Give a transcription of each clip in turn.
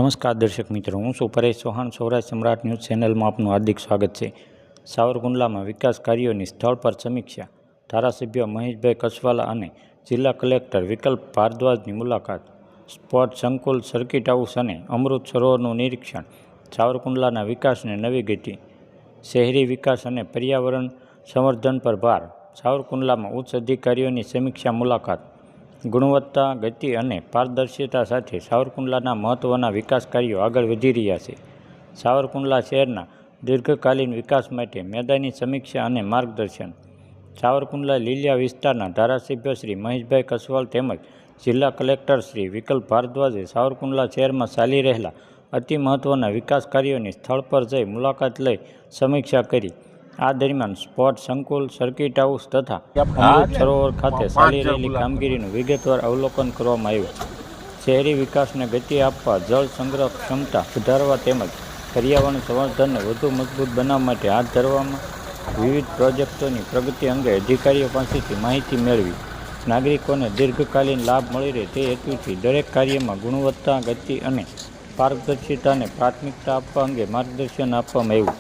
નમસ્કાર દર્શક મિત્રો, હું છું પરેશ ચૌહાણ. સૌરાષ્ટ્ર સમ્રાટ ન્યૂઝ ચેનલમાં આપનું હાર્દિક સ્વાગત છે. સાવરકુંડલામાં વિકાસ કાર્યોની સ્થળ પર સમીક્ષા. ધારાસભ્ય મહેશભાઈ કસવાલા અને જિલ્લા કલેક્ટર વિકલ્પ ભારદ્વાજની મુલાકાત. સ્પોર્ટ સંકુલ, સર્કિટ હાઉસ અને અમૃત સરોવરનું નિરીક્ષણ. સાવરકુંડલાના વિકાસને નવી ગતિ. શહેરી વિકાસ અને પર્યાવરણ સંવર્ધન પર ભાર. સાવરકુંડલામાં ઉચ્ચ અધિકારીઓની સમીક્ષા મુલાકાત. ગુણવત્તા, ગતિ અને પારદર્શિતા સાથે સાવરકુંડલાના મહત્ત્વના વિકાસ કાર્યો આગળ વધી રહ્યા છે. સાવરકુંડલા શહેરના દીર્ઘકાલીન વિકાસ માટે મેદાની સમીક્ષા અને માર્ગદર્શન. સાવરકુંડલા લીલિયા વિસ્તારના ધારાસભ્ય શ્રી મહેશભાઈ કસવાલ તેમજ જિલ્લા કલેક્ટર શ્રી વિકલ્પ ભારદ્વાજે સાવરકુંડલા શહેરમાં ચાલી રહેલા અતિ મહત્ત્વના વિકાસ કાર્યોની સ્થળ પર જઈ મુલાકાત લઈ સમીક્ષા કરી. આ દરમિયાન સ્પોર્ટ સંકુલ, સર્કિટ હાઉસ તથા અમૃત સરોવર ખાતે ચાલી રહેલી કામગીરીનું વિગતવાર અવલોકન કરવામાં આવ્યું. શહેરી વિકાસને ગતિ આપવા, જળ સંગ્રહ ક્ષમતા સુધારવા તેમજ પર્યાવરણ સંવર્ધનને વધુ મજબૂત બનાવવા માટે હાથ ધરવામાં વિવિધ પ્રોજેક્ટોની પ્રગતિ અંગે અધિકારીઓ પાસેથી માહિતી મેળવી. નાગરિકોને દીર્ઘકાલીન લાભ મળી રહે તે હેતુથી દરેક કાર્યમાં ગુણવત્તા, ગતિ અને પારદર્શિતાને પ્રાથમિકતા આપવા અંગે માર્ગદર્શન આપવામાં આવ્યું.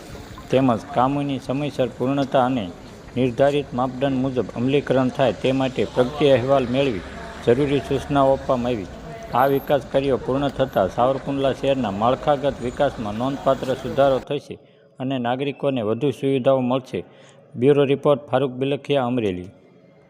તેમજ કામોની સમયસર પૂર્ણતા અને નિર્ધારિત માપદંડ મુજબ અમલીકરણ થાય તે માટે પ્રગતિ અહેવાલ મેળવી જરૂરી સૂચનાઓ આપવામાં આવી. આ વિકાસ કાર્યો પૂર્ણ થતાં સાવરકુંડલા શહેરના માળખાગત વિકાસમાં નોંધપાત્ર સુધારો થશે અને નાગરિકોને વધુ સુવિધાઓ મળશે. Bureau report, Farooq Bilakhia, Amreli.